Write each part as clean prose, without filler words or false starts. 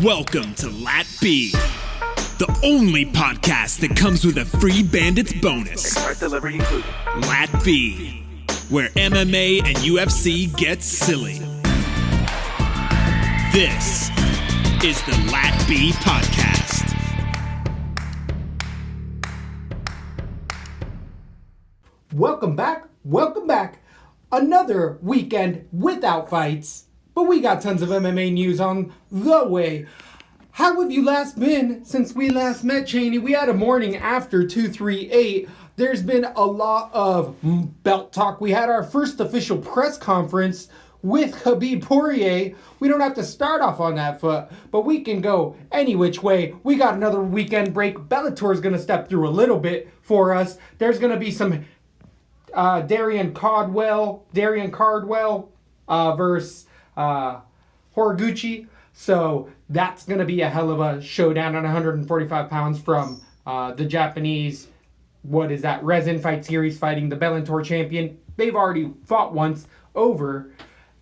Welcome to Lat B, the only podcast that comes with a free Bandits bonus. Express delivery included. Lat B, where MMA and UFC get silly. This is the Lat B podcast. Welcome back. Another weekend without fights, but we got tons of MMA news on the way. How have you last been since we last met, Cheney? We had a morning after 238. There's been a lot of belt talk. We had our first official press conference with Khabib Poirier. We don't have to start off on that foot, but we can go any which way. We got another weekend break. Bellator's going to step through a little bit for us. There's going to be some Darrion Cardwell versus Horiguchi. So that's going to be a hell of a showdown on 145 pounds from the Japanese, Resin Fight Series, fighting the Bellator champion. They've already fought once over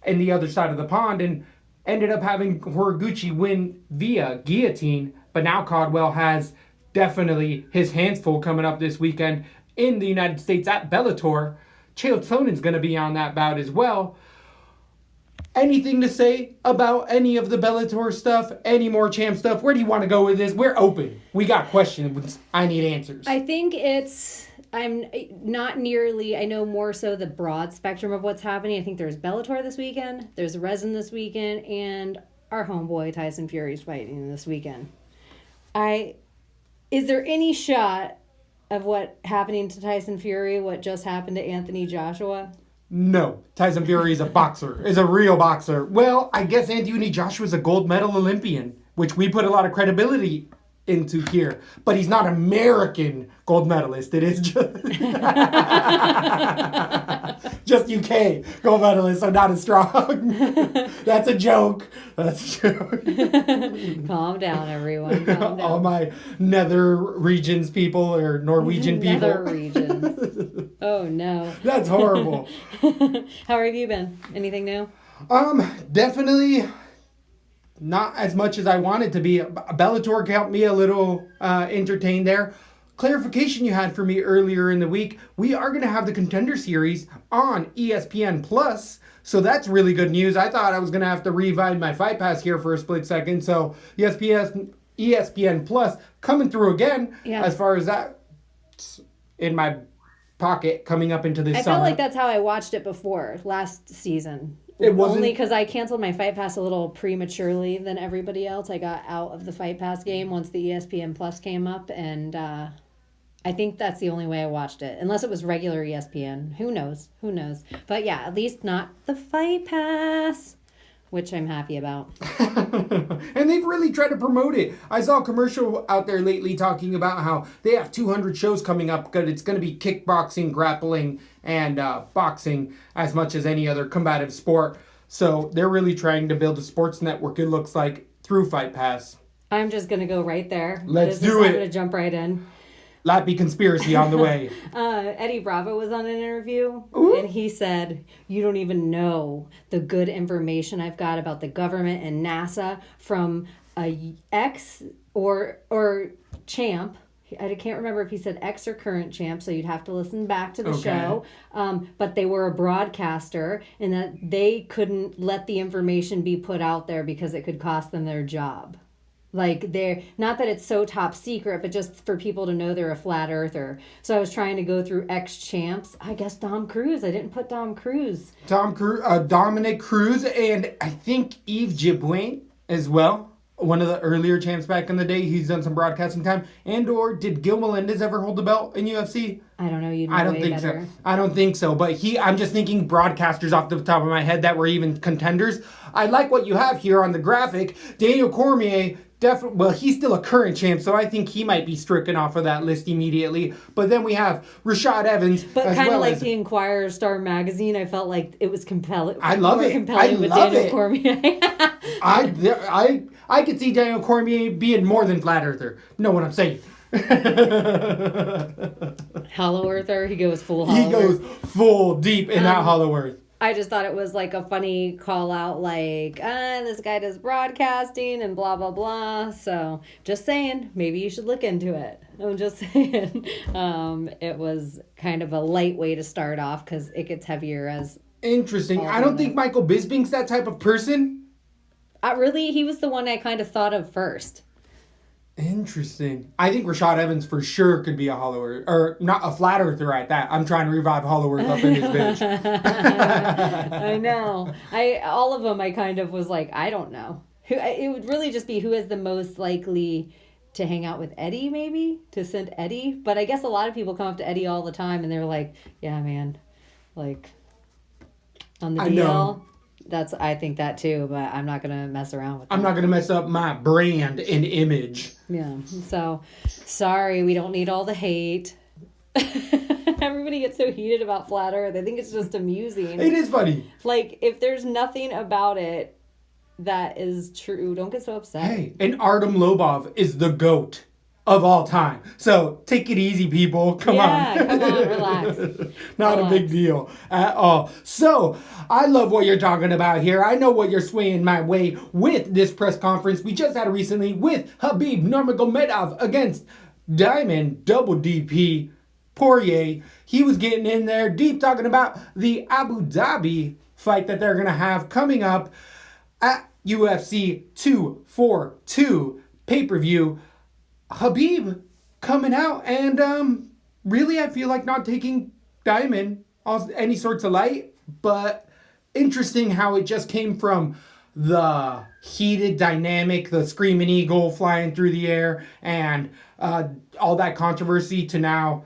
in the other side of the pond and ended up having Horiguchi win via guillotine. But now Cardwell has definitely his hands full coming up this weekend in the United States at Bellator. Chael Sonnen's going to be on that bout as well. Anything to say about any of the Bellator stuff? Any more champ stuff? Where do you want to go with this? We're open. We got questions. I need answers. I think I'm not nearly, I know more so the broad spectrum of what's happening. I think there's Bellator this weekend, there's Resin this weekend, and our homeboy Tyson Fury's fighting this weekend. Is there any shot of what happening to Tyson Fury, what just happened to Anthony Joshua? No. Tyson Fury is a boxer, is a real boxer. Well, I guess Anthony Joshua is a gold medal Olympian, which we put a lot of credibility into here. But he's not American gold medalist. It is just UK gold medalist, so not as strong. That's a joke. Calm down, everyone. Calm down. All my nether regions people or Norwegian people. Nether regions. Oh, no. That's horrible. How have you been? Anything new? Definitely not as much as I wanted to be. Bellator kept me a little entertained there. Clarification you had for me earlier in the week, we are going to have the Contender Series on ESPN Plus, so that's really good news. I thought I was going to have to revive my Fight Pass here for a split second, so ESPN Plus coming through again. Yeah. As far as that in my pocket coming up into this summer. I felt like that's how I watched it before, last season. It wasn't only because I canceled my Fight Pass a little prematurely than everybody else. I got out of the Fight Pass game once the ESPN Plus came up, and I think that's the only way I watched it. Unless it was regular ESPN. Who knows? But yeah, at least not the Fight Pass, which I'm happy about. And they've really tried to promote it. I saw a commercial out there lately talking about how they have 200 shows coming up because it's going to be kickboxing, grappling, and boxing as much as any other combative sport. So they're really trying to build a sports network, it looks like, through Fight Pass. I'm just going to go right there. Let's do it. I'm going to jump right in. Lappy conspiracy on the way. Eddie Bravo was on an interview, Ooh. And he said, "You don't even know the good information I've got about the government and NASA from a ex or champ." I can't remember if he said ex or current champ, so you'd have to listen back to the show. But they were a broadcaster, and that they couldn't let the information be put out there because it could cost them their job. Like, they're not that it's so top secret, but just for people to know they're a flat earther. So I was trying to go through ex-champs. I guess Dom Cruz. I didn't put Dom Cruz. Dominic Cruz, and I think Yves Jabouin as well. One of the earlier champs back in the day. He's done some broadcasting time. And or did Gil Melendez ever hold the belt in UFC? I don't know. You know I don't way think better. so. I don't think so. But I'm just thinking broadcasters off the top of my head that were even contenders. I like what you have here on the graphic. Daniel Cormier, he's still a current champ, so I think he might be stricken off of that list immediately. But then we have Rashad Evans. But kind of like the Inquirer Star Magazine, I felt like it was compelling. I love it. Compelling with Daniel Cormier. I could see Daniel Cormier being more than flat earther. Know what I'm saying? Hollow earther, he goes full hollow. He goes full deep in that hollow earth. I just thought it was like a funny call out, like, this guy does broadcasting and blah, blah, blah. So just saying, maybe you should look into it. I'm just saying. It was kind of a light way to start off because it gets heavier as. Interesting. I don't think Michael Bisping's that type of person. Really, he was the one I kind of thought of first. Interesting. I think Rashad Evans for sure could be a hollow earth, or not a flat earther at that. I'm trying to revive hollow earth up in his bitch. I know. All of them I kind of was like, I don't know. It would really just be who is the most likely to hang out with Eddie, maybe? To send Eddie? But I guess a lot of people come up to Eddie all the time and they're like, yeah, man. Like, on the deal. Know. I think that too, but I'm not going to mess around with that. I'm not going to mess up my brand and image. Yeah. So, sorry, we don't need all the hate. Everybody gets so heated about Flat Earth. I think it's just amusing. It is funny. Like, if there's nothing about it that is true, don't get so upset. Hey, and Artem Lobov is the GOAT of all time. So take it easy, people. Come on. Come on, relax. Not a big deal at all. So I love what you're talking about here. I know what you're swaying my way with this press conference we just had recently with Khabib Nurmagomedov against Diamond Double DP Poirier. He was getting in there deep talking about the Abu Dhabi fight that they're going to have coming up at UFC 242 pay-per-view. Khabib coming out and really I feel like not taking Diamond off any sorts of light, but interesting how it just came from the heated dynamic, the Screaming Eagle flying through the air and all that controversy to now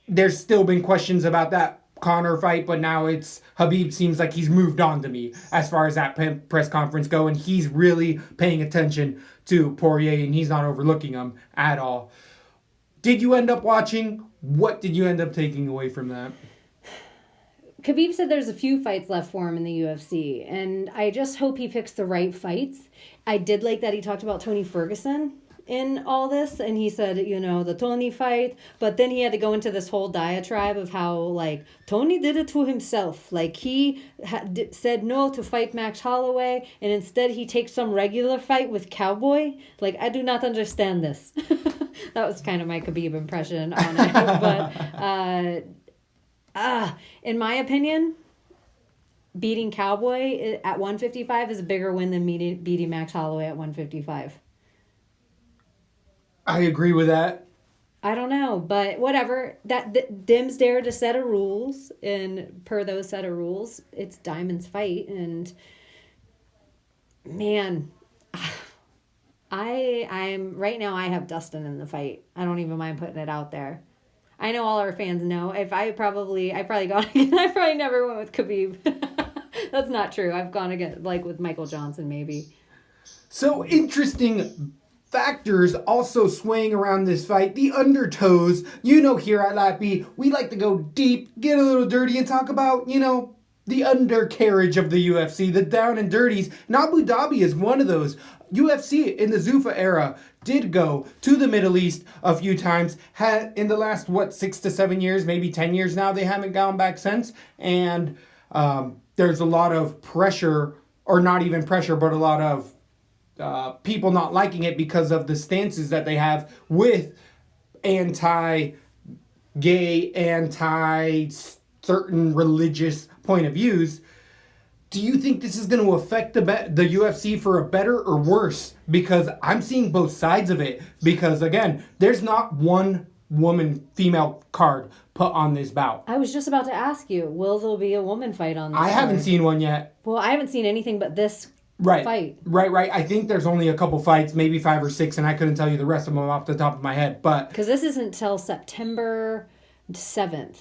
there's still been questions about that Conor fight, but now it's Khabib seems like he's moved on to me as far as that press conference go, and he's really paying attention to Poirier, and he's not overlooking him at all. Did you end up watching? What did you end up taking away from that? Khabib said there's a few fights left for him in the UFC, and I just hope he picks the right fights. I did like that he talked about Tony Ferguson in all this, and he said, the Tony fight, but then he had to go into this whole diatribe of how, like, Tony did it to himself. Like, he said no to fight Max Holloway, and instead he takes some regular fight with Cowboy. Like, I do not understand this. That was kind of my Khabib impression on it, but in my opinion, beating Cowboy at 155 is a bigger win than beating Max Holloway at 155. I agree with that. I don't know, but whatever. Dim's there to set a rules, and per those set of rules, it's Diamond's fight. And man, I'm right now. I have Dustin in the fight. I don't even mind putting it out there. I know all our fans know. I probably gone again. I probably never went with Khabib. That's not true. I've gone again, like with Michael Johnson, maybe. So interesting factors also swaying around this fight. The undertows. Here at Lappy, we like to go deep, get a little dirty, and talk about, the undercarriage of the UFC, the down and dirties. And Abu Dhabi is one of those. UFC in the Zuffa era did go to the Middle East a few times. Had in the last 6 to 7 years, maybe 10 years now, they haven't gone back since. And there's a lot of pressure, or not even pressure, but a lot of people not liking it because of the stances that they have with anti-gay, anti-certain religious point of views. Do you think this is going to affect the UFC for a better or worse? Because I'm seeing both sides of it. Because, again, there's not one female card put on this bout. I was just about to ask you, will there be a woman fight on this card? Haven't seen one yet. Well, I haven't seen anything but this fight. Right. I think there's only a couple fights, maybe 5 or 6, and I couldn't tell you the rest of them off the top of my head. But because this isn't till September 7th.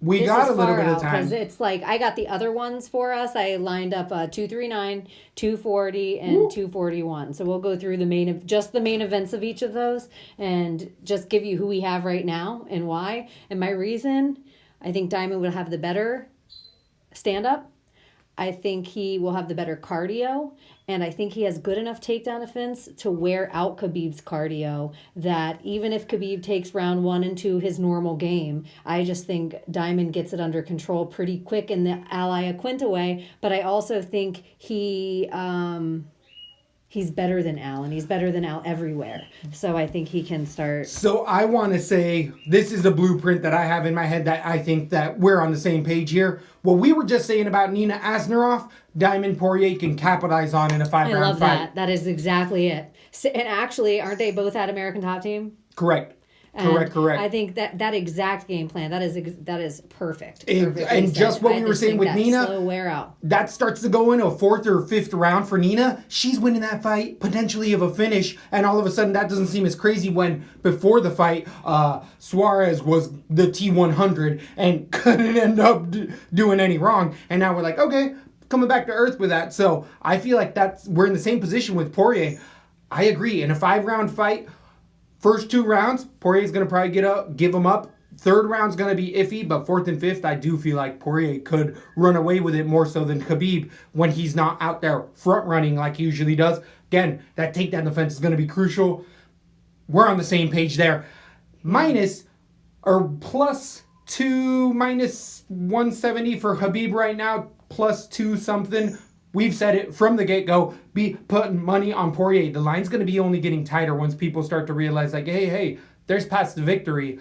We got a little bit of time. Because it's like, I got the other ones for us. I lined up 239, 240, and 241. So we'll go through the main events of each of those and just give you who we have right now and why. And my reason, I think Diamond will have the better stand-up. I think he will have the better cardio. And I think he has good enough takedown defense to wear out Khabib's cardio, that even if Khabib takes round 1 and 2 his normal game, I just think Diamond gets it under control pretty quick in the Ally Aquinta way. But I also think he's better than Al, and he's better than Al everywhere. So I think he can start. So I want to say this is a blueprint that I have in my head that I think that we're on the same page here. What we were just saying about Nina Asneroff, Diamond Poirier can capitalize on in a 5-round fight. I love that. That is exactly it. And actually, aren't they both at American Top Team? Correct. Correct. I think that exact game plan, that is perfect. And just what we were saying with Nina, slow wear out. that starts to go in a 4th or 5th round for Nina. She's winning that fight, potentially of a finish, and all of a sudden that doesn't seem as crazy when before the fight, Suarez was the T100 and couldn't end up doing any wrong. And now we're like, okay, coming back to earth with that. So I feel like we're in the same position with Poirier. I agree. In a 5-round fight, first 2 rounds, Poirier's going to probably give him up. 3rd round's going to be iffy, but 4th and 5th, I do feel like Poirier could run away with it more so than Khabib when he's not out there front running like he usually does. Again, that takedown defense is going to be crucial. We're on the same page there. Minus or plus 2, minus 170 for Khabib right now, plus 2 something. We've said it from the get-go, be putting money on Poirier. The line's going to be only getting tighter once people start to realize, like, hey, there's past the victory.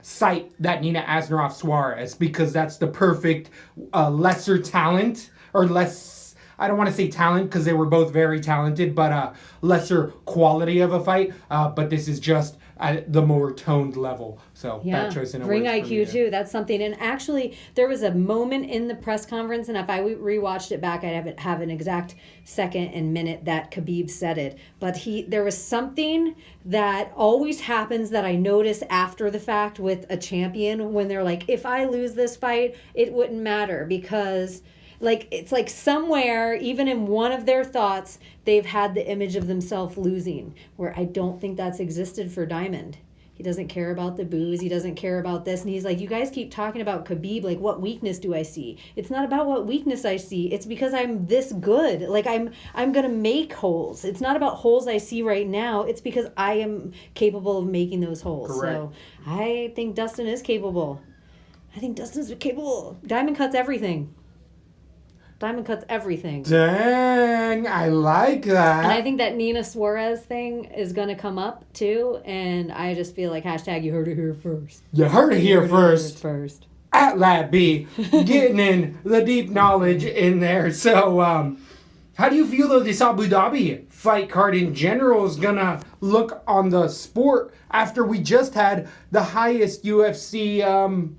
Cite that Nina Asneroff Suarez, because that's the perfect lesser talent, or less, I don't want to say talent because they were both very talented, but lesser quality of a fight. But this is just at the more toned level. So bad choice in a ring word IQ too. That's something. And actually, there was a moment in the press conference, and if I rewatched it back, I'd have an exact second and minute that Khabib said it. But there was something that always happens that I notice after the fact with a champion when they're like, if I lose this fight, it wouldn't matter, because it's like somewhere, even in one of their thoughts, they've had the image of themselves losing, where I don't think that's existed for Diamond. He doesn't care about the boos. He doesn't care about this. And he's like, you guys keep talking about Khabib. Like, what weakness do I see? It's not about what weakness I see. It's because I'm this good. Like, I'm going to make holes. It's not about holes I see right now. It's because I am capable of making those holes. Correct. So I think Dustin is capable. Diamond cuts everything. Diamond cuts everything. Dang, I like that. And I think that Nina Suarez thing is going to come up too. And I just feel like hashtag you heard it here first. You heard it here first. At Lab B, getting in the deep knowledge in there. So, how do you feel though this Abu Dhabi fight card in general is going to look on the sport after we just had the highest UFC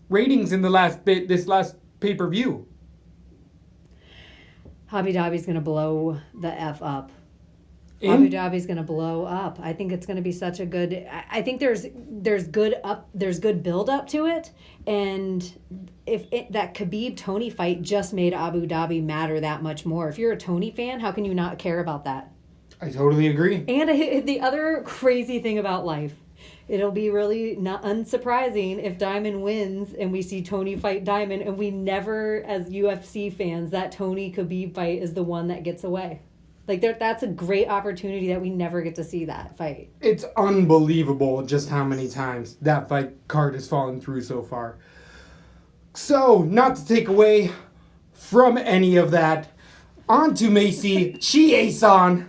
ratings in this last pay-per-view? Abu Dhabi's going to blow the F up. Abu Dhabi's going to blow up. I think it's going to be such a good... I think there's good build up to it. And that Khabib-Tony fight just made Abu Dhabi matter that much more. If you're a Tony fan, how can you not care about that? I totally agree. And the other crazy thing about life, it'll be really not unsurprising if Diamond wins and we see Tony fight Diamond, and we never, as UFC fans, that Tony Khabib fight is the one that gets away. Like, that's a great opportunity that we never get to see that fight. It's unbelievable just how many times that fight card has fallen through so far. So, not to take away from any of that, on to Macy Chiasson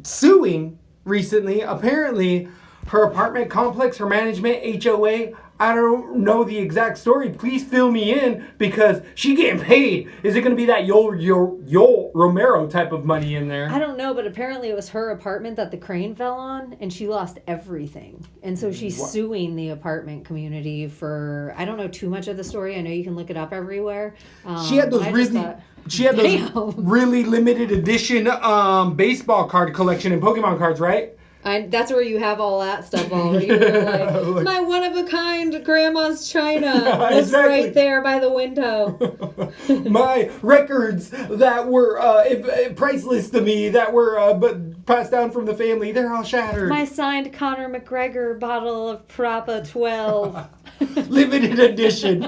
suing recently. Apparently, her apartment complex, her management, HOA, I don't know the exact story. Please fill me in, because she getting paid. Is it going to be that Yoel Romero type of money in there? I don't know, but apparently it was her apartment that the crane fell on, and she lost everything. And so she's suing the apartment community for, I don't know too much of the story. I know you can look it up everywhere. She had those really limited edition baseball card collection and Pokemon cards, right? That's where you have all that stuff already. Like, my one-of-a-kind grandma's china is exactly right there by the window. My records that were priceless to me, that were but passed down from the family, they're all shattered. My signed Conor McGregor bottle of Propa 12. Limited edition.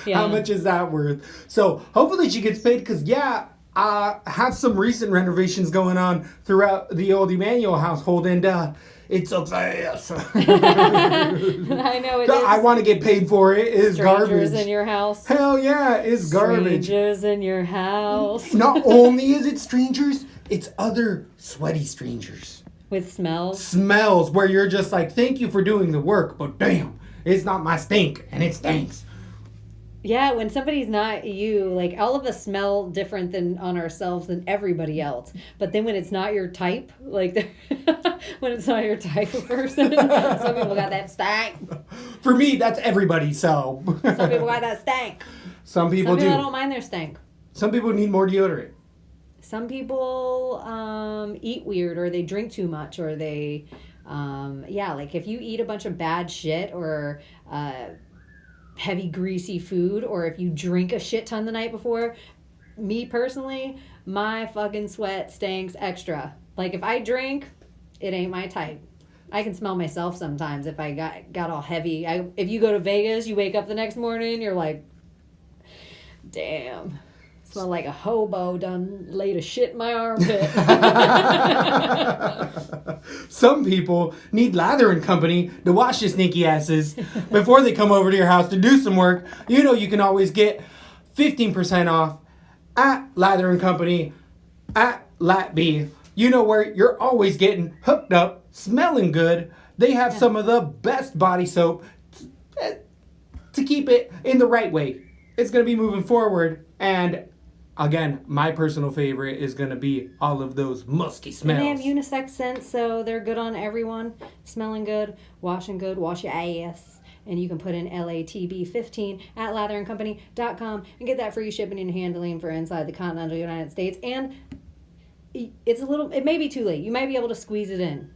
Yeah. How much is that worth? So hopefully she gets paid, because have some recent renovations going on throughout the old Emmanuel household, and it sucks ass. I know it is. I want to get paid for it. It's garbage. Strangers in your house. Hell yeah, it's garbage. Strangers in your house. Not only is it strangers, it's other sweaty strangers. With smells. Smells where you're just like, thank you for doing the work, but damn, it's not my stink, and it stinks. Yeah, when somebody's not you, like all of us smell different than on ourselves than everybody else. But then when it's not your type, like when it's not your type of person, some people got that stank. For me, that's everybody, so. Some people got that stank. Some people do. don't mind their stank. Some people need more deodorant. Some people eat weird, or they drink too much, or they, like if you eat a bunch of bad shit or heavy greasy food, or if you drink a shit ton the night before, me personally, my fucking sweat stinks extra. Like if I drink, it ain't my type. I can smell myself sometimes if I got all heavy. If you go to Vegas, you wake up the next morning, you're like, damn, smell like a hobo done laid a shit in my armpit. Some people need Lather and Company to wash your sneaky asses before they come over to your house to do some work. You know you can always get 15% off at Lather and Company at LatB. You know where you're always getting hooked up, smelling good. They have some of the best body soap to keep it in the right way. It's going to be moving forward, and again, my personal favorite is going to be all of those musky smells. And they have unisex scents, so they're good on everyone. Smelling good, wash your ass. And you can put in LATB15 at latherandcompany.com and get that free shipping and handling for inside the continental United States. And it may be too late. You might be able to squeeze it in.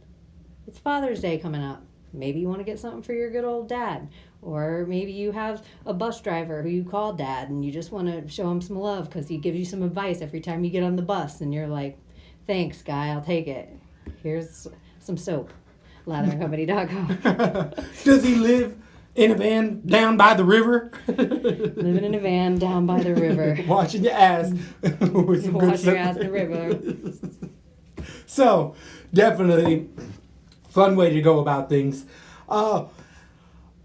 It's Father's Day coming up. Maybe you want to get something for your good old dad. Or maybe you have a bus driver who you call dad and you just want to show him some love because he gives you some advice every time you get on the bus. And you're like, thanks, guy, I'll take it. Here's some soap. Latherandcompany.com. Does he live in a van down by the river? Living in a van down by the river. Washing your ass. Wash your ass in the river. So, definitely fun way to go about things.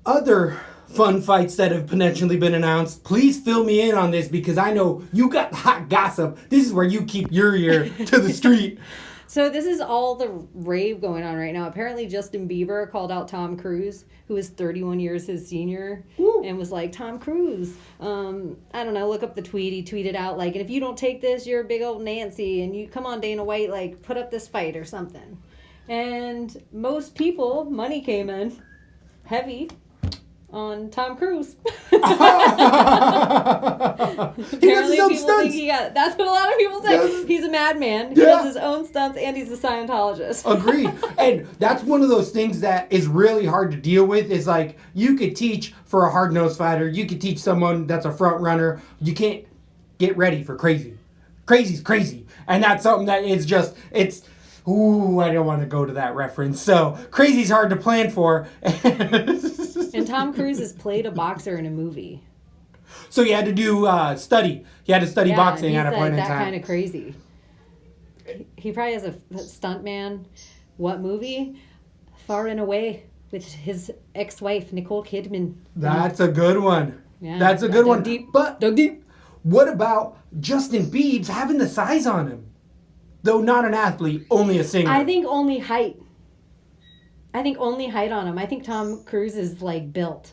Other fun fights that have potentially been announced, please fill me in on this because I know you got hot gossip. This is where you keep your ear to the street. So this is all the rave going on right now. Apparently Justin Bieber called out Tom Cruise, who is 31 years his senior, and was like, Tom Cruise, I don't know, look up the tweet. He tweeted out, like, and if you don't take this, you're a big old Nancy, and you come on, Dana White, like, put up this fight or something. And most people, money came in heavy on Tom Cruise. Apparently people think that's what a lot of people say. Yes. He's a madman. He does his own stunts and he's a Scientologist. Agreed. And that's one of those things that is really hard to deal with. Is like, you could teach for a hard-nosed fighter. You could teach someone that's a front runner. You can't get ready for crazy. Crazy's crazy. And that's something that is just, ooh, I don't want to go to that reference. So, crazy's hard to plan for. And Tom Cruise has played a boxer in a movie. So he had to do study. He had to study boxing at a point in time. That kind of crazy. He probably has a stuntman. What movie? Far and Away with his ex-wife, Nicole Kidman. That's a good one. Yeah, that's a good one. Deep. But what about Justin Bieber having the size on him? Though not an athlete, only a singer. I think only height. on him. I think Tom Cruise is like built.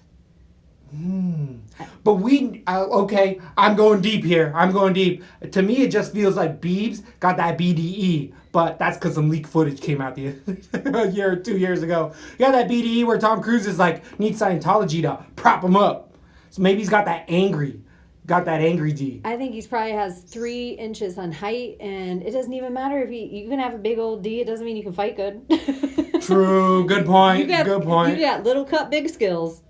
But okay, I'm going deep here. To me, it just feels like Biebs got that BDE, but that's because some leaked footage came out a year or 2 years ago. You got that BDE where Tom Cruise is like, needs Scientology to prop him up. So maybe he's got that angry D. I think he's probably has 3 inches on height, and it doesn't even matter if you can have a big old D. It doesn't mean you can fight good. True. Good point. You got little cut, big skills.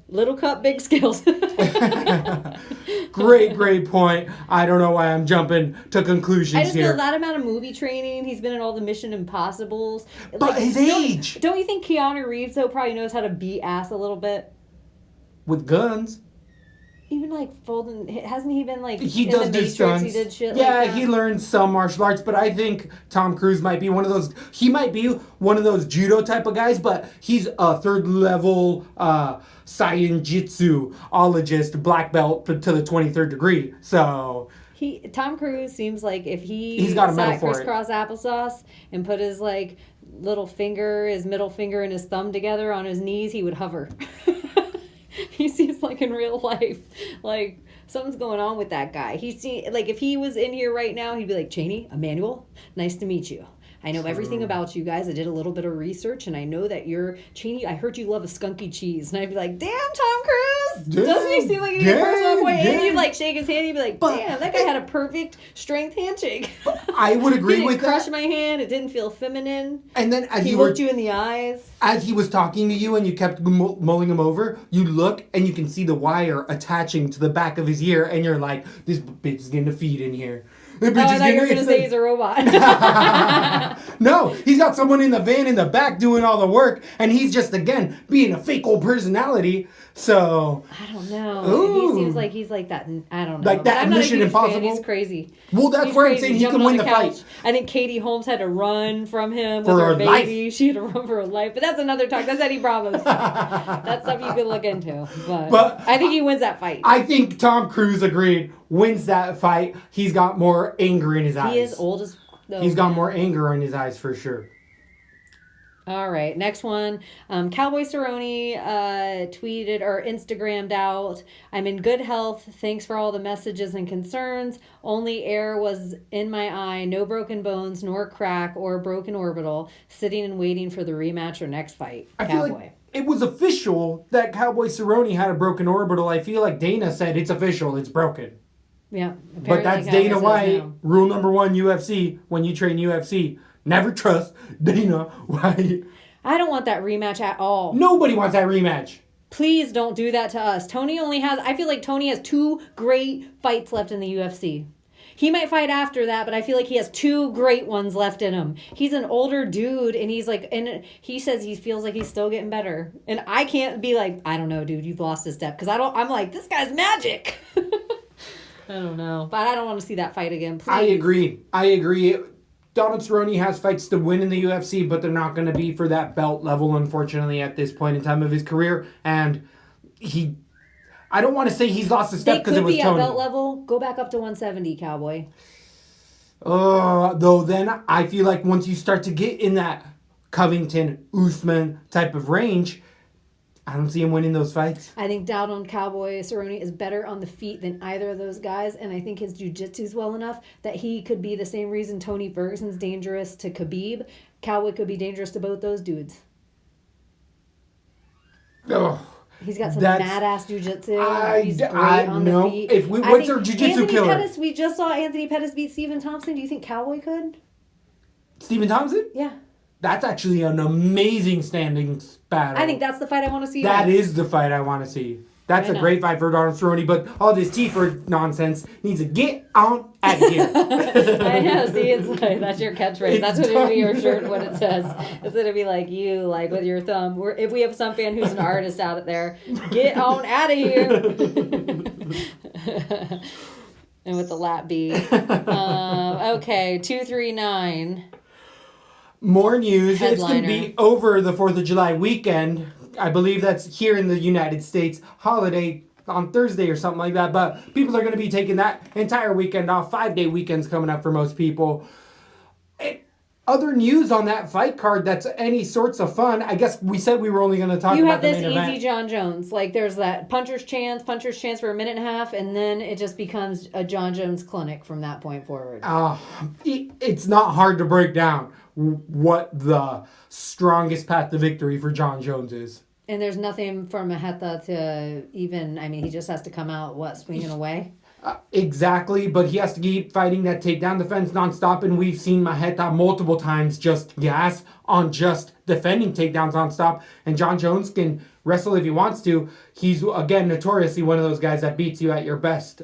Great point. I don't know why I'm jumping to conclusions here. I just feel that amount of movie training. He's been in all the Mission Impossibles. But his age. Don't you think Keanu Reeves, though, probably knows how to beat ass a little bit? With guns. even like folding? Hasn't he been like He in does the do Matrix? stunts. He did shit Yeah, like that? he learned some martial arts, but I think Tom Cruise might be one of those. He might be one of those judo type of guys, but he's a third level Saiyan Jitsu-ologist, black belt to the 23rd degree. So Tom Cruise seems like if He's got a medal sat for it. crisscross applesauce and put his like his middle finger and his thumb together on his knees, he would hover. He seems like in real life, like something's going on with that guy. Like if he was in here right now, he'd be like, Cheney, Emmanuel, nice to meet you. I know everything about you guys. I did a little bit of research, and I know that you're Cheney. I heard you love a skunky cheese, and I'd be like, "Damn, Tom Cruise! Doesn't he seem like a good person?" And you'd like shake his hand. You'd be like, "Damn, that guy had a perfect strength handshake." I would agree he with didn't crush that. my hand. It didn't feel feminine. And then as He looked you in the eyes. as he was talking to you and you kept mulling him over, you look and you can see the wire attaching to the back of his ear, and you're like, "This bitch is getting a feed in here." The bitch I is thought you were getting going to say he's a robot. No, he's got someone in the van in the back doing all the work, and he's just, again, being a fake old personality. So, I don't know. Ooh. He seems like he's like that. I don't know. Like that But I'm not a Mission huge fan. Impossible? He's crazy. well, that's He's where I'm crazy, saying he jumping can on win the couch. fight. I think Katie Holmes had to run from him For with her her life. baby. She had to run for her life. But that's another talk. That's Eddie Bravo's stuff. That's stuff you could look into. But I think he wins that fight. I think Tom Cruise agreed, wins that fight. He's got more anger in his eyes. He is old as though. He's got more anger in his eyes for sure. All right, next one. Cowboy Cerrone tweeted or Instagrammed out, "I'm in good health. Thanks for all the messages and concerns. Only air was in my eye. No broken bones, nor crack or broken orbital. Sitting and waiting for the rematch or next fight." I feel like it was official that Cowboy Cerrone had a broken orbital. I feel like Dana said it's official. It's broken. Yeah. But that's apparently Dana Cowboy says White. no. Rule number 1, UFC. When you train UFC, never trust Dana White. I don't want that rematch at all. Nobody wants that rematch. Please don't do that to us. I feel like Tony has 2 great fights left in the UFC. He might fight after that, but I feel like he has 2 great ones left in him. He's an older dude, and he says he feels like he's still getting better. And I can't be like, I don't know, dude, you've lost a step. Because I'm like, this guy's magic. I don't know. But I don't want to see that fight again, please. I agree. Donald Cerrone has fights to win in the UFC, but they're not going to be for that belt level, unfortunately, at this point in time of his career. And I don't want to say he's lost a step because it was They could be Tony. at belt level. Go back up to 170, Cowboy. Though then I feel like once you start to get in that Covington, Usman type of range, I don't see him winning those fights. I think Donald Cowboy Cerrone is better on the feet than either of those guys, and I think his jiu-jitsu's well enough that he could be the same reason Tony Ferguson's dangerous to Khabib. Cowboy could be dangerous to both those dudes. Oh, He's got some That's- bad-ass jiu-jitsu. I- He's great I on know. the feet. What's our jiu-jitsu Anthony killer? Pettis, we just saw Anthony Pettis beat Stephen Thompson. Do you think Cowboy could? Stephen Thompson? Yeah. That's actually an amazing standings battle. I think that's the fight I want to see. That is the fight I want to see. That's I a know. great fight for Donald Cerrone, but all this T-Ford nonsense needs to get on out of here. I know. See, it's like, that's your catchphrase. It's That's what it'll be your done. shirt. What it says. It's gonna be like you, like with your thumb. If we have some fan who's an artist out there, get on out of here. And with the lap beat. Okay, 239. More news. It's going to Headliner. be over the 4th of July weekend. I believe that's here in the United States. Holiday on Thursday or something like that. But people are going to be taking that entire weekend off. 5-day weekends coming up for most people. Other news on that fight card that's any sorts of fun. I guess we said we were only going to talk You about have the this main easy event. John Jones. Like there's that puncher's chance for a minute and a half, and then it just becomes a John Jones clinic from that point forward. It's not hard to break down what the strongest path to victory for John Jones is. And there's nothing for Maheta to even, he just has to come out, swinging away? Exactly, but he has to keep fighting that takedown defense nonstop, and we've seen Maheta multiple times just gas on just defending takedowns nonstop, and John Jones can wrestle if he wants to. He's, again, notoriously one of those guys that beats you at your best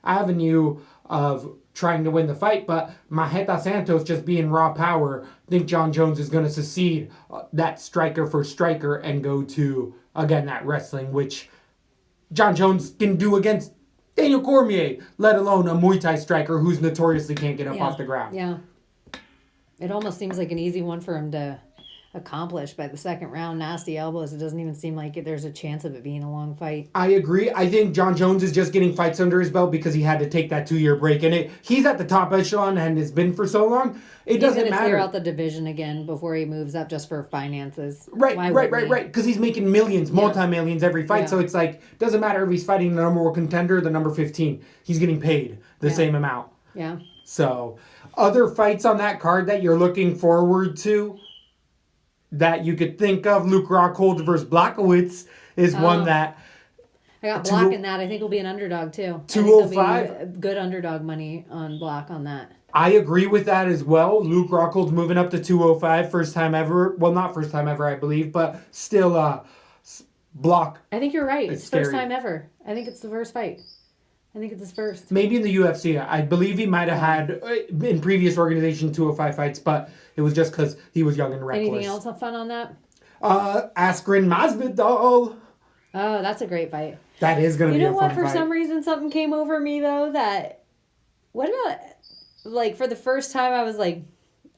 avenue of trying to win the fight, but Maheta Santos just being raw power, I think John Jones is going to succeed that striker for striker and go to, again, that wrestling, which John Jones can do against Daniel Cormier, let alone a Muay Thai striker who's notoriously can't get up off the ground. Yeah. It almost seems like an easy one for him to accomplish by the second round. Nasty elbows. It doesn't even seem like there's a chance of it being a long fight. I agree. I think John Jones is just getting fights under his belt because he had to take that 2-year break. And he's at the top echelon and has been for so long. It doesn't matter. He's going to clear out the division again before he moves up just for finances. Right. Because he's making millions, multi-millions every fight. Yeah. So it's like, doesn't matter if he's fighting the number 1 contender or the number 15. He's getting paid the same amount. Yeah. So, other fights on that card that you're looking forward to that you could think of, Luke Rockhold versus Blachowicz is one that... I got Block in that. I think will be an underdog too. 205. Good underdog money on Block on that. I agree with that as well. Luke Rockhold's moving up to 205, first time ever. Well, not first time ever, I believe, but still Block. I think you're right. It's first time ever. I think it's the first fight. I think it's his first. Maybe in the UFC. I believe he might have had in previous organization 205 fights, but it was just because he was young and reckless. Anything else fun on that? Askren Masvidal. Oh, that's a great fight. That is going to be a fun fight. You know what? For some reason, something came over me, though, that... What about... Like, for the first time, I was like,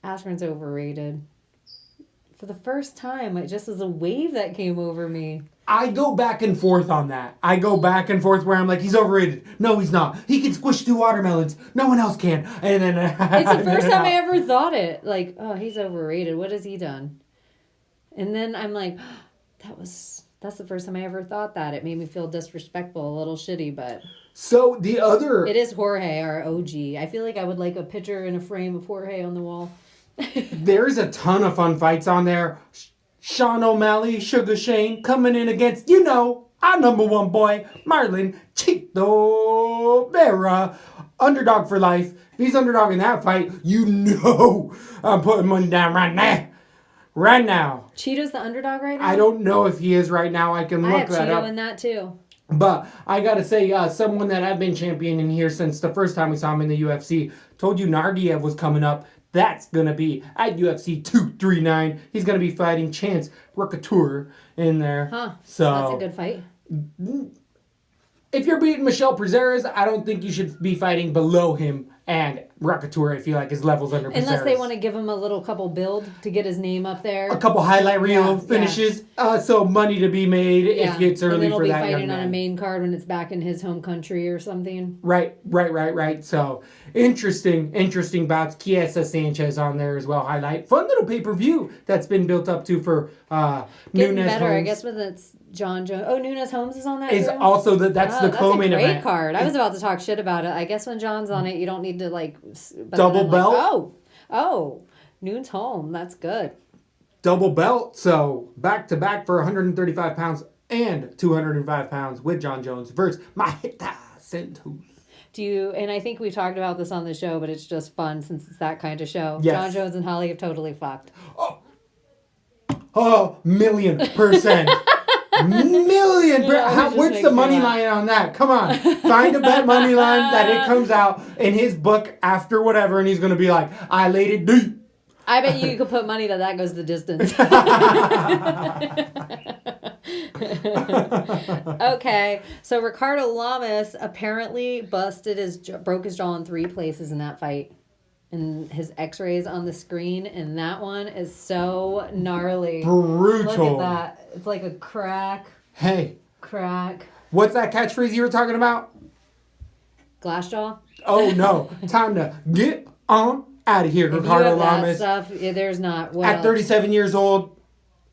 Askren's overrated. For the first time, it just was a wave that came over me. I go back and forth on that. I go back and forth where I'm like, he's overrated. No, he's not. He can squish 2 watermelons. No one else can. And then it's the first time I ever thought it. Like, oh, he's overrated. What has he done? And then I'm like, that's the first time I ever thought that. It made me feel disrespectful, a little shitty, but... So the other... It is Jorge, our OG. I feel like I would like a picture in a frame of Jorge on the wall. There's a ton of fun fights on there. Sean O'Malley, Sugar Shane coming in against, our number 1 boy, Marlon Chito Vera. Underdog for life. If he's underdog in that fight, I'm putting money down right now. Right now. Cheeto's the underdog right now? I don't know if he is right now. I can look that up. I have Cheeto in that too. But I got to say, someone that I've been championing here since the first time we saw him in the UFC, told you Nardiev was coming up. That's going to be at UFC 239. He's going to be fighting Chance Roccateur in there. Huh. So that's a good fight. If you're beating Michel Prazeres, I don't think you should be fighting below him. And Roccateur, I feel like, his levels under Prazeres. Unless they want to give him a little couple build to get his name up there. A couple highlight reel finishes. Yeah. So money to be made if it's early for that young man. And then he'll be fighting on a main card when it's back in his home country or something. Right. So, interesting bouts. Chiesa Sanchez on there as well. Highlight. Fun little pay-per-view that's been built up to for Getting Nunes better, Holmes. I guess, when it's John Jones. Oh, Nunes Holmes is on that is too? Also that's the co-main event. That's a great card. I was about to talk shit about it. I guess when John's on it, you don't need to double belt. Oh, Nunes Holmes. That's good. Double belt. So back to back for 135 pounds and 205 pounds with John Jones versus Mahita Santos. And I think we talked about this on the show, but it's just fun since it's that kind of show. Yes. John Jones and Holly have totally fucked. Oh, 1,000,000%. What's the money line on that? Come on. Find a bet money line that it comes out in his book after whatever, and he's going to be like, I laid it deep. I bet you could put money that goes the distance. Okay, so Ricardo Lamas apparently broke his jaw in 3 places in that fight. And his x-rays on the screen, and that one is so gnarly. Brutal. Look at that. It's like a crack. Hey. Crack. What's that catchphrase you were talking about? Glass jaw? Oh, no. Time to get on out of here, Ricardo Lamas. That stuff, there's not. At 37 years old,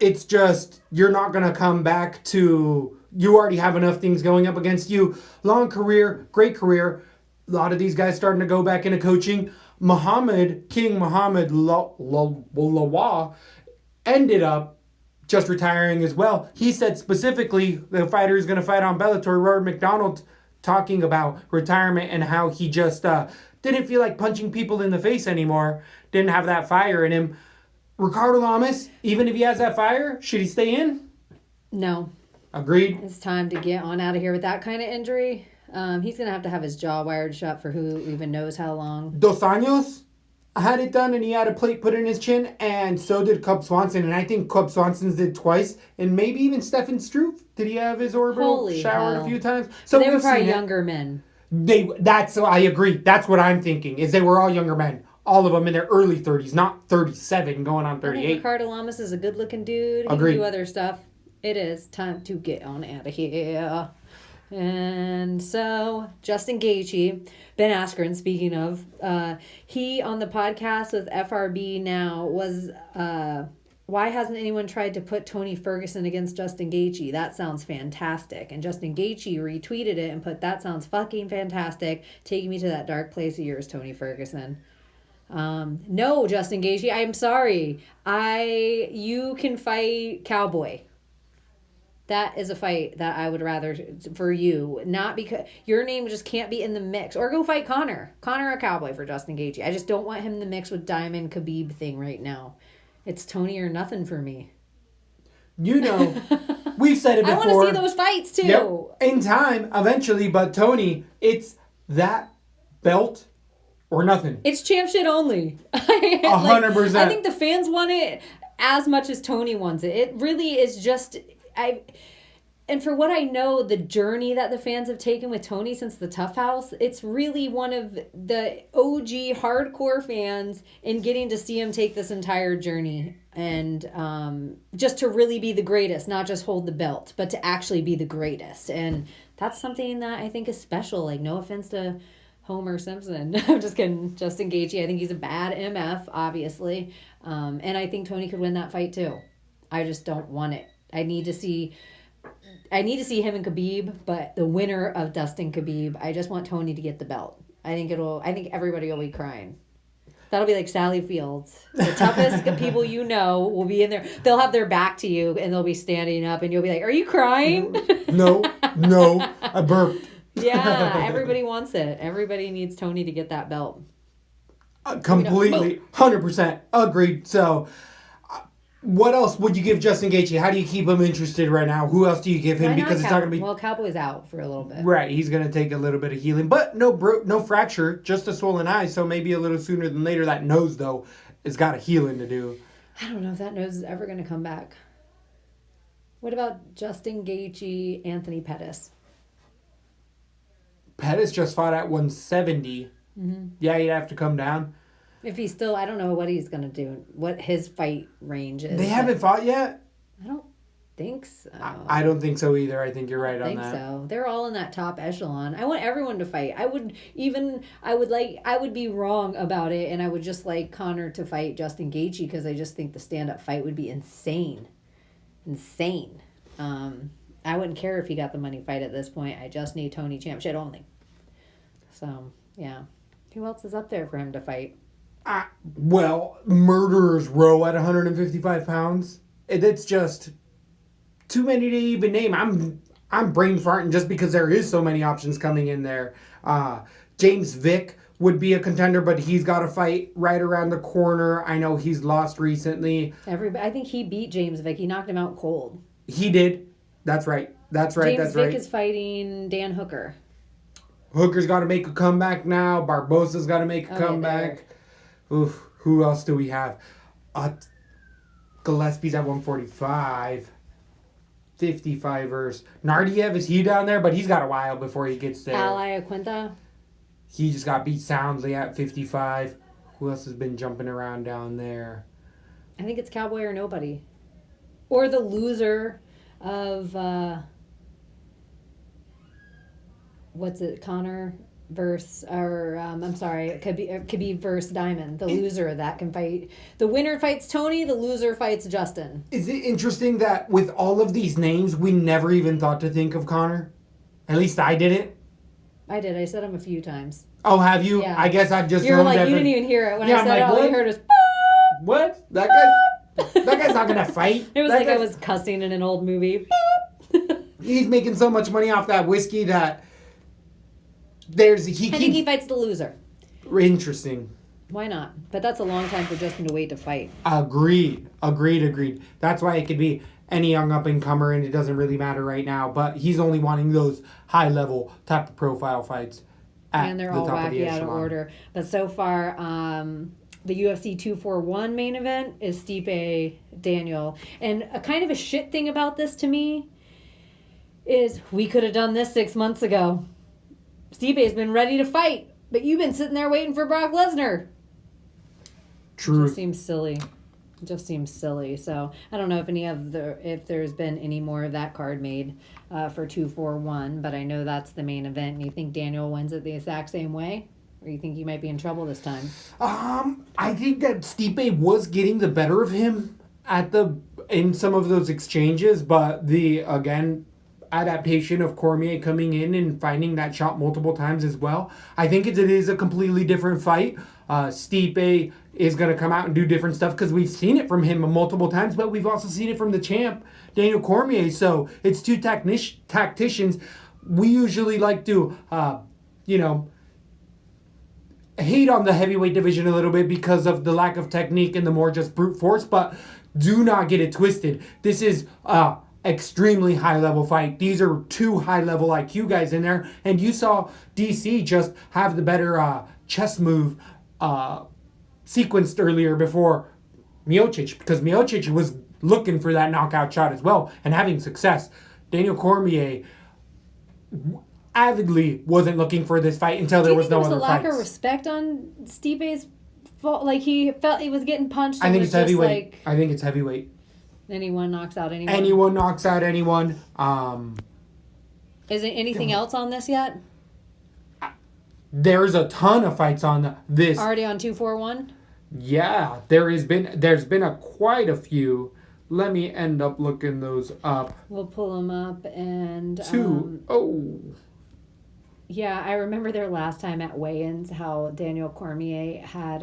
it's just, you're not going to come back to, you already have enough things going up against you. Long career, great career. A lot of these guys starting to go back into coaching. King Muhammad Lawa ended up just retiring as well. He said specifically the fighter is going to fight on Bellator, Rory McDonald, talking about retirement and how he just didn't feel like punching people in the face anymore. Didn't have that fire in him. Ricardo Lamas, even if he has that fire, should he stay in? No. Agreed. It's time to get on out of here with that kind of injury. He's going to have his jaw wired shut for who even knows how long. 2 años? had it done and he had a plate put in his chin, and so did Cub Swanson. And I think Cub Swanson's did twice, and maybe even Stefan Struve. Did he have his orbital showered a few times? So they were probably younger men. I agree. That's what I'm thinking, is they were all younger men. All of them in their early 30s, not 37 going on 38. I think Ricardo Lamas is a good-looking dude. He Agreed. can do other stuff. It is time to get on out of here. And so, Justin Gaethje, Ben Askren, speaking of, he on the podcast with FRB now was, why hasn't anyone tried to put Tony Ferguson against Justin Gaethje? That sounds fantastic. And Justin Gaethje retweeted it and put, that sounds fucking fantastic. Taking me to that dark place of yours, Tony Ferguson. No, Justin Gaethje, I'm sorry. You can fight Cowboy. That is a fight that I would rather for you. Not because your name just can't be in the mix. Or go fight Connor. Connor or Cowboy for Justin Gaethje. I just don't want him in the mix with Diamond Khabib thing right now. It's Tony or nothing for me. You know, we've said it before. I want to see those fights too. Yep. In time, eventually, but Tony, it's that belt or nothing. It's champ shit only. 100%. I think the fans want it as much as Tony wants it. It really is just... And for what I know, the journey that the fans have taken with Tony since the Tough House, it's really one of the OG hardcore fans in getting to see him take this entire journey. And just to really be the greatest, not just hold the belt, but to actually be the greatest. And that's something that I think is special. Like, no offense to Homer Simpson. I'm just kidding. Justin Gaethje, I think he's a bad MF, obviously. And I think Tony could win that fight too. I just don't want it. I need to see him and Khabib, but the winner of Dustin Khabib, I just want Tony to get the belt. I think everybody will be crying. That'll be like Sally Fields. The toughest people you know will be in there. They'll have their back to you and they'll be standing up and you'll be like, "Are you crying?" No, I burped. Yeah, everybody wants it. Everybody needs Tony to get that belt. Completely, 100% agreed. So, what else would you give Justin Gaethje? How do you keep him interested right now? Who else do you give him? Because it's not going to be... Well, Cowboy's out for a little bit. Right, he's going to take a little bit of healing. But no fracture, just a swollen eye. So maybe a little sooner than later. That nose, though, has got a healing to do. I don't know if that nose is ever going to come back. What about Justin Gaethje, Anthony Pettis? Pettis just fought at 170. Mm-hmm. Yeah, he'd have to come down. If he's still, I don't know what he's going to do, what his fight range is. They haven't fought yet? I don't think so. I don't think so either. I think you're right on that. I think so. They're all in that top echelon. I want everyone to fight. I would be wrong about it, and I would just like Connor to fight Justin Gaethje because I just think the stand-up fight would be insane. Insane. I wouldn't care if he got the money fight at this point. I just need Tony champ shit only. So, yeah. Who else is up there for him to fight? Well, Murderer's Row at 155 pounds. It's just too many to even name. I'm brain farting just because there is so many options coming in there. James Vick would be a contender, but he's got a fight right around the corner. I know he's lost recently. I think he beat James Vick. He knocked him out cold. He did. That's right. James Vick is fighting Dan Hooker. Hooker's got to make a comeback now. Barbosa's got to make a comeback. Oof, who else do we have? Gillespie's at 145. 55ers. Nardiev, is he down there? But he's got a while before he gets there. Ally Aquinta. He just got beat soundly at 55. Who else has been jumping around down there? I think it's Cowboy or nobody. Or the loser of... what's it? Connor versus... Khabib versus Diamond. The loser of that can fight. The winner fights Tony. The loser fights Justin. Is it interesting that with all of these names, we never even thought to think of Connor? At least I didn't. I did. I said him a few times. Oh, have you? Yeah. I guess I've just... You were like, you didn't even hear it. When I said it, all you heard was... What? That guy's not going to fight. It was like I was cussing in an old movie. He's making so much money off that whiskey that... I think he fights the loser. Interesting. Why not? But that's a long time for Justin to wait to fight. Agreed. That's why it could be any young up-and-comer, and it doesn't really matter right now. But he's only wanting those high-level type of profile fights at and they're the all top of the wacky out echelon. of order. But so far, the UFC 241 main event is Stipe Daniel. And a kind of a shit thing about this to me is we could have done this 6 months ago. Stipe's been ready to fight, but you've been sitting there waiting for Brock Lesnar. True. Just seems silly. So I don't know if there's been any more of that card made for 241, but I know that's the main event. And you think Daniel wins it the exact same way, or you think he might be in trouble this time? I think that Stipe was getting the better of him in some of those exchanges, but the adaptation of Cormier coming in and finding that shot multiple times as well. I think it is a completely different fight. Stipe is going to come out and do different stuff because we've seen it from him multiple times, but we've also seen it from the champ, Daniel Cormier. So it's two tacticians. We usually like to, hate on the heavyweight division a little bit because of the lack of technique and the more just brute force, but do not get it twisted. This is extremely high-level fight. These are two high-level IQ guys in there, and you saw DC just have the better chess move sequenced earlier before Miocic, because Miocic was looking for that knockout shot as well and having success. Daniel Cormier avidly wasn't looking for this fight until there was no other fights. Do you think there was a lack of respect on Stipe's fault? Like, he felt he was getting punched. I think it's heavyweight. I think it's heavyweight. Anyone knocks out anyone. Anyone knocks out anyone. Is there anything else on this yet? There's a ton of fights on this. Already on 241? Yeah, there's been quite a few. Let me end up looking those up. We'll pull them up and... Yeah, I remember their last time at weigh-ins, how Daniel Cormier had...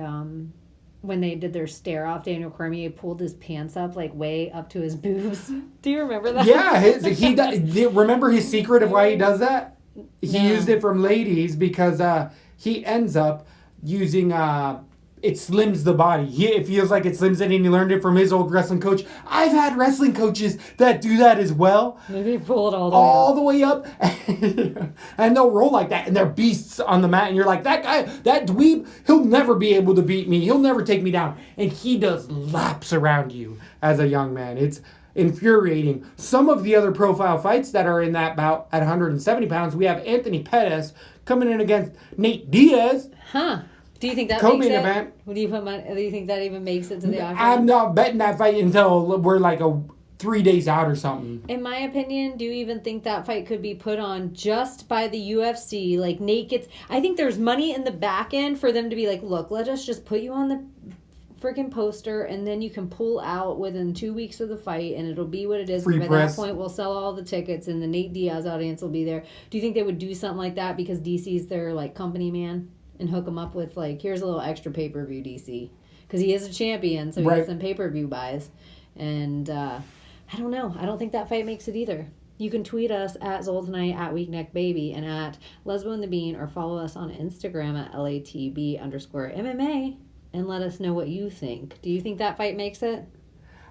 when they did their stare-off, Daniel Cormier pulled his pants up, like, way up to his boobs. Do you remember that? Yeah, remember his secret of why he does that? He used it from ladies because he ends up using... it slims the body. It feels like it slims it, and he learned it from his old wrestling coach. I've had wrestling coaches that do that as well. Maybe pull it all the way up. And they'll roll like that, and they're beasts on the mat, and you're like, that guy, that dweeb, he'll never be able to beat me. He'll never take me down. And he does laps around you as a young man. It's infuriating. Some of the other profile fights that are in that bout at 170 pounds, we have Anthony Pettis coming in against Nate Diaz. Huh. Do you think that Co-main makes it? event. Do you think that even makes it to the octagon? I'm not betting that fight until we're like 3 days out or something. In my opinion, do you even think that fight could be put on just by the UFC? Like, Nate gets... I think there's money in the back end for them to be like, look, let us just put you on the freaking poster, and then you can pull out within 2 weeks of the fight, and it'll be what it is. Free by press. that point, we'll sell all the tickets, and the Nate Diaz audience will be there. Do you think they would do something like that because DC's their, like, company man? And hook him up with, like, here's a little extra pay-per-view, DC. Because he is a champion, so he has some pay-per-view buys. And I don't know. I don't think that fight makes it either. You can tweet us at Zoltanite, at WeakneckBaby, and at Lesbo and the Bean, or follow us on Instagram at LATB_MMA, and let us know what you think. Do you think that fight makes it?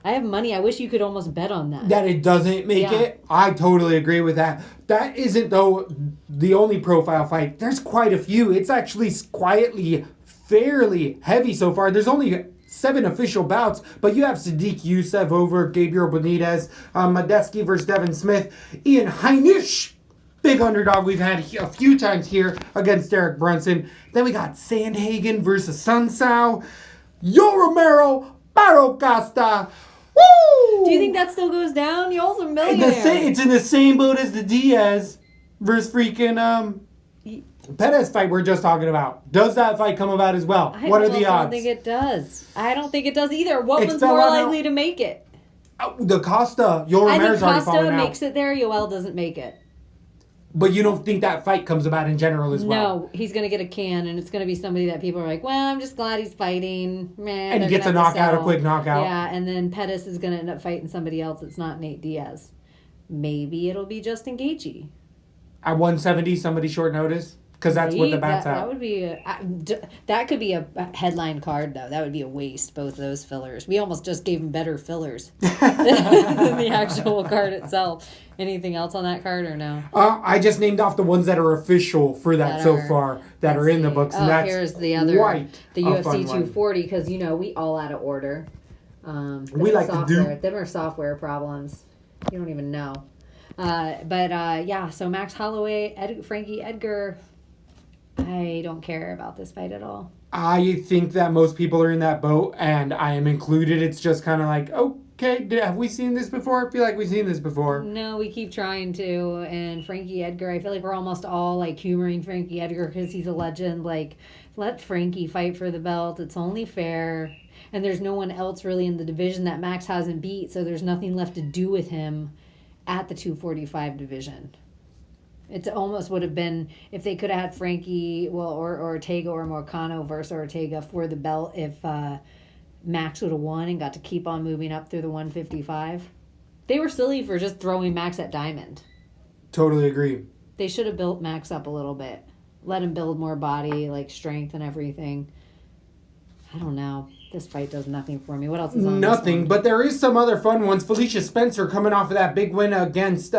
I have money. I wish you could almost bet on that. That it doesn't make it? I totally agree with that. That isn't, though, the only profile fight. There's quite a few. It's actually quietly fairly heavy so far. There's only 7 official bouts, but you have Sadiq Youssef over Gabriel Benitez, Medeski versus Devin Smith, Ian Heinisch, big underdog we've had a few times here against Derek Brunson. Then we got Sandhagen versus Sunsao, Yo Romero, Barro Costa. Woo! Do you think that still goes down? Y'all's a millionaire. It's in the same boat as the Diaz versus freaking Pettis fight we're just talking about. Does that fight come about as well? What are the odds? I don't think it does. I don't think it does either. What one's more likely to make it? The Costa, Yoel Romero's already falling out. Costa makes it there. Yoel doesn't make it. But you don't think that fight comes about in general as well? No, he's going to get a can, and it's going to be somebody that people are like, well, I'm just glad he's fighting. And he gets a knockout, a quick knockout. Yeah, and then Pettis is going to end up fighting somebody else that's not Nate Diaz. Maybe it'll be Justin Gaethje. At 170, somebody short notice? because that's what the bat's that at. would be that could be a headline card though. That would be a waste. Both those fillers. We almost just gave them better fillers than the actual card itself. Anything else on that card or no? I just named off the ones that are official for that so far that are in the books, and that's here's the other the UFC 240 because we all out of order. We like to do them are software problems. You don't even know. So Max Holloway, Frankie Edgar. I don't care about this fight at all. I think that most people are in that boat, and I am included. It's just kind of like, okay, have we seen this before? I feel like we've seen this before. No, we keep trying to. And Frankie Edgar, I feel like we're almost all like humoring Frankie Edgar because he's a legend. Like, let Frankie fight for the belt. It's only fair. And there's no one else really in the division that Max hasn't beat, so there's nothing left to do with him at the 245 division. It almost would have been if they could have had Frankie, or Ortega or Morcano versus Ortega for the belt if Max would have won and got to keep on moving up through the 155. They were silly for just throwing Max at Diamond. Totally agree. They should have built Max up a little bit. Let him build more body, like strength and everything. I don't know. This fight does nothing for me. What else is on Nothing, this one? but there is some other fun ones. Felicia Spencer, coming off of that big win against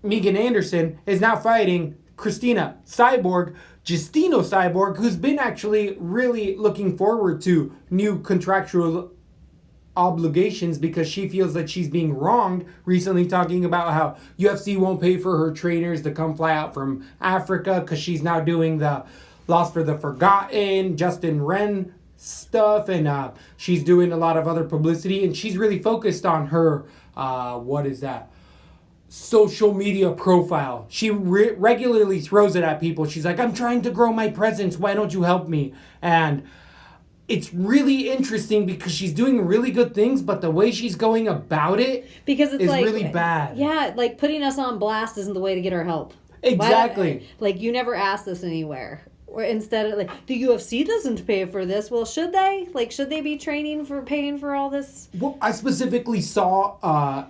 Megan Anderson, is now fighting Christina Justino Cyborg, who's been actually really looking forward to new contractual obligations because she feels that she's being wronged. Recently talking about how UFC won't pay for her trainers to come fly out from Africa because she's now doing the Lost for the Forgotten, Justin Wren stuff, and she's doing a lot of other publicity, and she's really focused on her, social media profile. She regularly throws it at people. She's like, I'm trying to grow my presence. Why don't you help me? And it's really interesting because she's doing really good things, but the way she's going about it is really bad. Yeah, like putting us on blast isn't the way to get our help. Exactly. You never asked us anywhere. Or instead of the UFC doesn't pay for this. Well, should they? Should they be paying for all this? Well, I specifically saw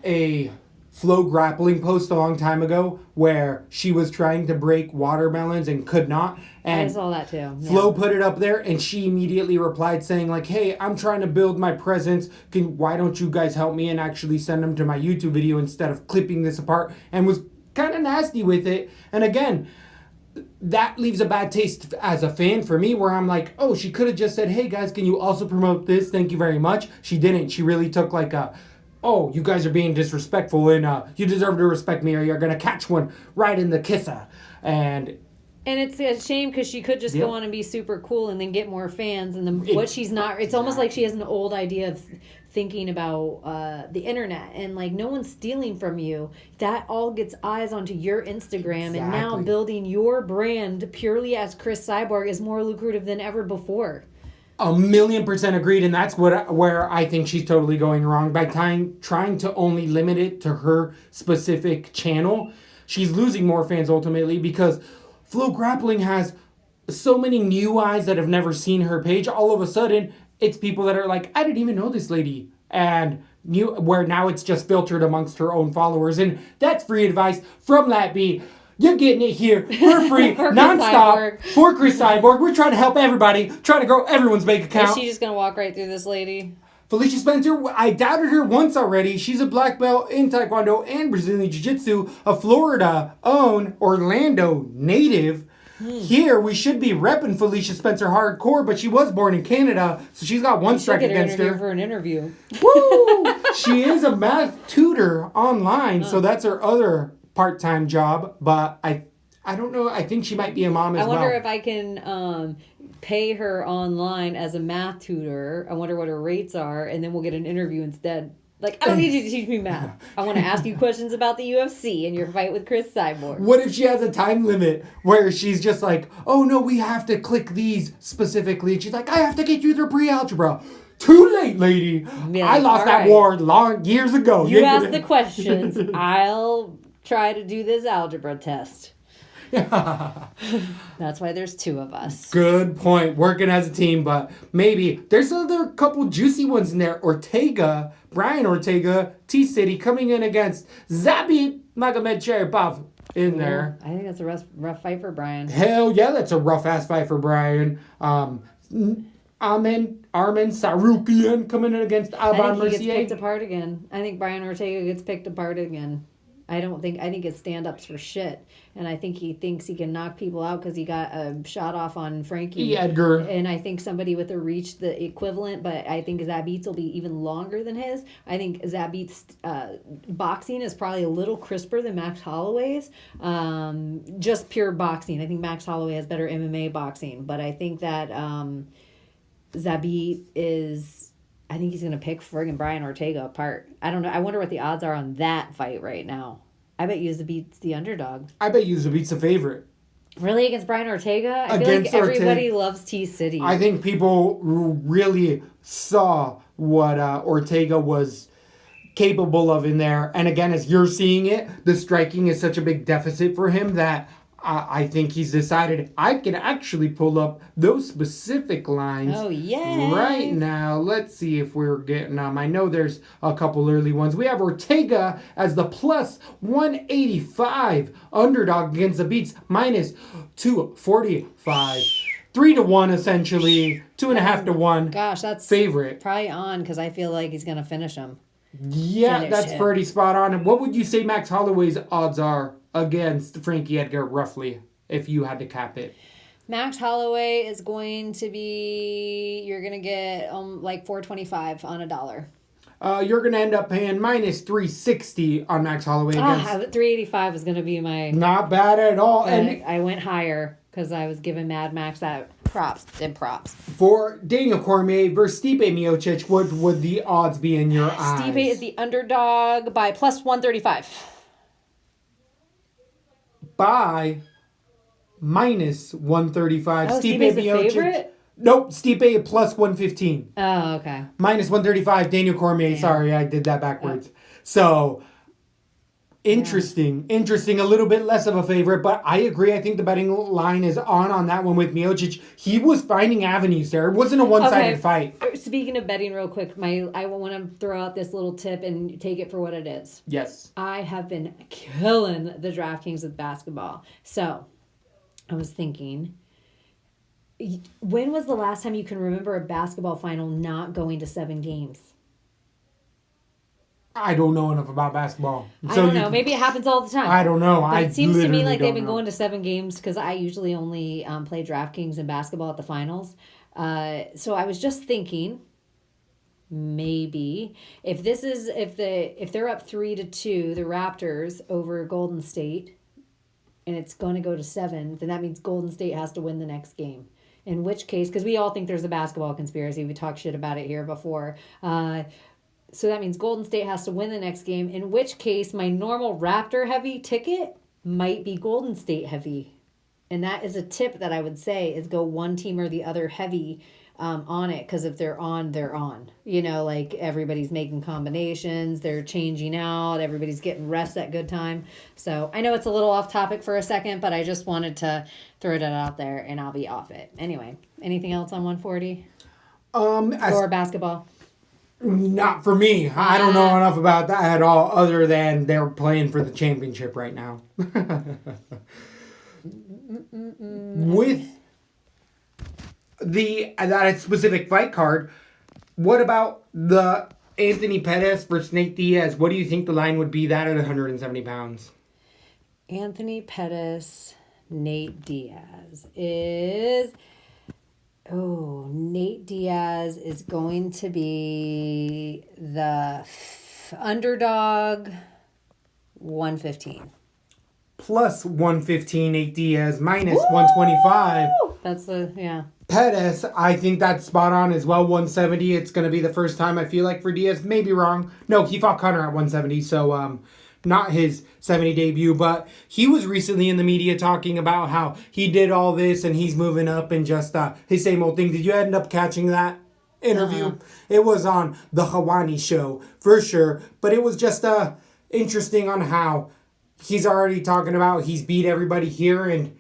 a Flow Grappling post a long time ago where she was trying to break watermelons and could not. And I saw that too. Yeah. Flo put it up there, and she immediately replied saying hey, I'm trying to build my presence. Why don't you guys help me and actually send them to my YouTube video instead of clipping this apart? And was kind of nasty with it. And again, that leaves a bad taste as a fan for me where I'm like, oh, she could have just said, hey guys, can you also promote this? Thank you very much. She didn't. She really took oh, you guys are being disrespectful and you deserve to respect me or you're going to catch one right in the kisser. And it's a shame because she could just go on and be super cool and then get more fans. And then what she's not, it's almost like she has an old idea of thinking about the internet and no one's stealing from you. That all gets eyes onto your Instagram, and now building your brand purely as Chris Cyborg is more lucrative than ever before. 1,000,000% agreed, and that's where I think she's totally going wrong by trying to only limit it to her specific channel. She's losing more fans ultimately because Flow Grappling has so many new eyes that have never seen her page. All of a sudden, it's people that are like, I didn't even know this lady. And where now it's just filtered amongst her own followers. And that's free advice from Latby. You're getting it here for free, nonstop, for Chris Cyborg. We're trying to help everybody, trying to grow everyone's bank account. Is she just going to walk right through this lady? Felicia Spencer, I doubted her once already. She's a black belt in Taekwondo and Brazilian Jiu-Jitsu, a Florida-owned Orlando native. Here, we should be repping Felicia Spencer hardcore, but she was born in Canada, so she's got one strike against her. For an interview. Woo! She is a math tutor online, so that's her other part-time job, but I don't know. I think she might be a mom as well. I wonder if I can pay her online as a math tutor. I wonder what her rates are, and then we'll get an interview instead. I don't need you to teach me math. I want to ask you questions about the UFC and your fight with Chris Cyborg. What if she has a time limit where she's just like, oh no, we have to click these specifically. And she's like, I have to get you through pre-algebra. Too late, lady. I lost that war years ago. You ask the questions. I'll try to do this algebra test. That's why there's two of us. Good point. Working as a team, but maybe there's another couple juicy ones in there. Brian Ortega, T-City coming in against Zabit Magomed Sharipov. in there. I think that's a rough fight for Brian. Hell yeah, that's a rough-ass fight for Brian. Armin Sarukian coming in against Alban I think he Mercier. gets picked apart again. I think Brian Ortega gets picked apart again. I think it's stand-ups for shit. And I think he thinks he can knock people out because he got a shot off on Frankie. Edgar. And I think somebody with a reach the equivalent, but I think Zabit's will be even longer than his. I think Zabit's boxing is probably a little crisper than Max Holloway's. Just pure boxing. I think Max Holloway has better MMA boxing. But I think that Zabit is... I think he's going to pick friggin' Brian Ortega apart. I don't know. I wonder what the odds are on that fight right now. I bet Zabit's the underdog. I bet Zabit's the favorite. Really? Against Brian Ortega? I feel like everybody loves T-City. I think people really saw what Ortega was capable of in there. And again, as you're seeing it, the striking is such a big deficit for him that I think he's decided I can actually pull up those specific lines. Oh, yeah. Right now. Let's see if we're getting them. I know there's a couple early ones. We have Ortega as the plus 185 underdog against the Beats minus 245. 3-1 essentially. 2.5-1. Gosh, that's favorite. Probably on because I feel like he's going to finish him. Yeah, that's pretty spot on. What would you say Max Holloway's odds are against Frankie Edgar, roughly, if you had to cap it? Max Holloway is going to be... You're going to get like $4.25 on a dollar. You're going to end up paying minus 360 on Max Holloway against... $3.85 was going to be my... Not bad at all. And I went higher because I was giving Mad Max that props. For Daniel Cormier versus Stipe Miocic, what would the odds be in your eyes? Stipe is the underdog by plus 135. By minus 135. Oh, Stipe's the favorite? Nope, Stipe plus 115. Oh, okay. Minus 135, Daniel Cormier. Damn. Sorry, I did that backwards. So, interesting. A little bit less of a favorite, but I agree. I think the betting line is on that one with Miocic. He was finding avenues there. It wasn't a one-sided fight. Speaking of betting real quick, I want to throw out this little tip and take it for what it is. Yes. I have been killing the DraftKings with basketball. So, I was thinking... When was the last time you can remember a basketball final not going to 7 games? I don't know enough about basketball. I don't know. Maybe it happens all the time. I don't know. But it seems to me like they've been going to 7 games because I usually only play DraftKings and basketball at the finals. So I was just thinking, maybe if they're up 3-2, the Raptors over Golden State, and it's going to go to 7, then that means Golden State has to win the next game. In which case, because we all think there's a basketball conspiracy. We talked shit about it here before. So that means Golden State has to win the next game. In which case, my normal Raptor heavy ticket might be Golden State heavy. And that is a tip that I would say is go one team or the other heavy on it. Because if they're on, they're on. You know, like everybody's making combinations. They're changing out. Everybody's getting rest at good time. So I know it's a little off topic for a second, but I just wanted to throw that out there and I'll be off it. Anyway, anything else on 140? Or basketball? Not for me. I don't know enough about that at all, other than they're playing for the championship right now. With that specific fight card, what about the Anthony Pettis versus Nate Diaz? What do you think the line would be that at 170 pounds? Anthony Pettis, Nate Diaz is... Oh, Nate Diaz is going to be the underdog 115. Plus 115, Nate Diaz. Minus 125. That's yeah. Pettis, I think that's spot on as well. 170. It's going to be the first time I feel like for Diaz. Maybe wrong. No, he fought Conor at 170. So, not his 70 debut, but he was recently in the media talking about how he did all this and he's moving up and just his same old thing. Did you end up catching that interview? It was on the Hawani show for sure, but it was just interesting on how he's already talking about he's beat everybody here and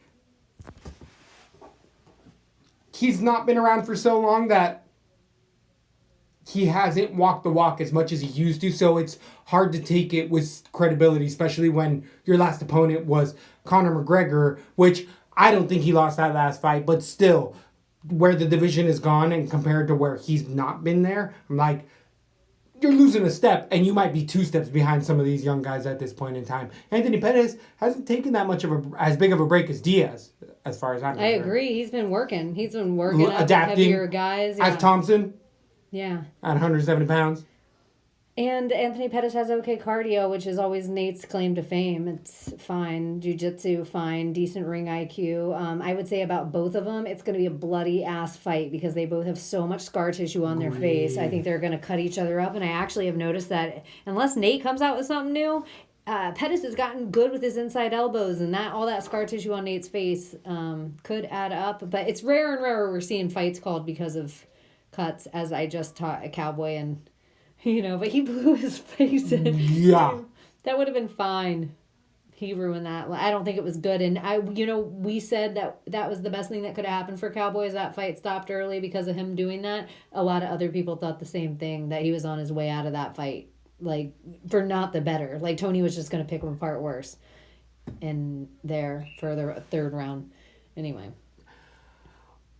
he's not been around for so long that he hasn't walked the walk as much as he used to, so it's hard to take it with credibility, especially when your last opponent was Conor McGregor, which I don't think he lost that last fight, but still, where the division is gone and compared to where he's not been there, I'm like, you're losing a step, and you might be 2 steps behind some of these young guys at this point in time. Anthony Pettis hasn't taken that much of as big of a break as Diaz, as far as I'm concerned. I agree. He's been working. Up adapting. Heavier guys. Yeah. As Thompson. Yeah. At 170 pounds. And Anthony Pettis has okay cardio, which is always Nate's claim to fame. It's fine. Jiu-jitsu, fine. Decent ring IQ. I would say about both of them, it's going to be a bloody-ass fight because they both have so much scar tissue on their face. I think they're going to cut each other up. And I actually have noticed that unless Nate comes out with something new, Pettis has gotten good with his inside elbows. And all that scar tissue on Nate's face could add up. But it's rare and rarer we're seeing fights called because of cuts, as I just taught a Cowboy and... but he blew his face in. Yeah. That would have been fine. He ruined that. I don't think it was good. And we said that was the best thing that could have happened for Cowboys. That fight stopped early because of him doing that. A lot of other people thought the same thing, that he was on his way out of that fight. Like, for not the better. Like, Tony was just going to pick him apart worse. In there for the third round. Anyway.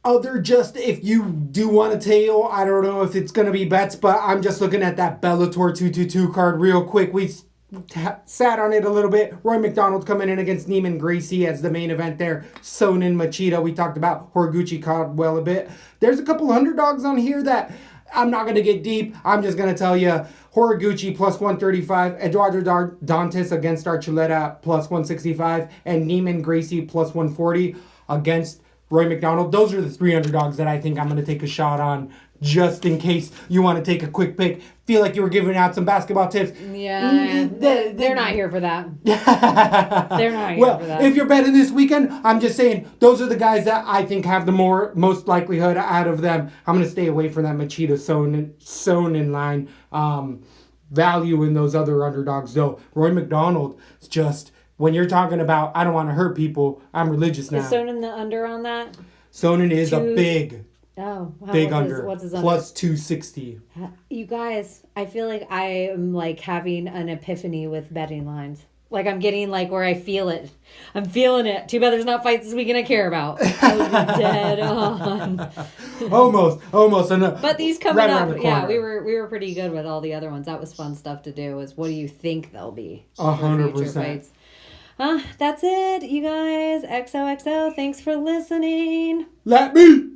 If you do want to tail, I don't know if it's going to be bets, but I'm just looking at that Bellator 222 card real quick. We sat on it a little bit. Roy McDonald coming in against Neiman Gracie as the main event there. Sonnen Machida. We talked about Horiguchi Caldwell a bit. There's a couple underdogs on here that I'm not going to get deep. I'm just going to tell you Horiguchi plus 135, Eduardo Dantas against Archuleta plus 165, and Neiman Gracie plus 140 against Roy McDonald. Those are the 3 underdogs that I think I'm going to take a shot on just in case you want to take a quick pick. Feel like you were giving out some basketball tips. Yeah, they're not here for that. They're not here for that. If you're betting this weekend, I'm just saying those are the guys that I think have the most likelihood out of them. I'm going to stay away from that Machida Sonnen line. Value in those other underdogs, though. Roy McDonald is just... When you're talking about, I don't want to hurt people, I'm religious now. Is Sonnen the under on that? Sonnen is a big under. What's his under? Plus 260. You guys, I feel like I am like having an epiphany with betting lines. Like I'm getting like where I feel it. I'm feeling it. Too bad there's not fights this weekend I care about. I was dead on. Almost. But these coming up, yeah, we were pretty good with all the other ones. That was fun stuff to do. Is what do you think they'll be? 100%. That's it, you guys. XOXO. Thanks for listening. Let me.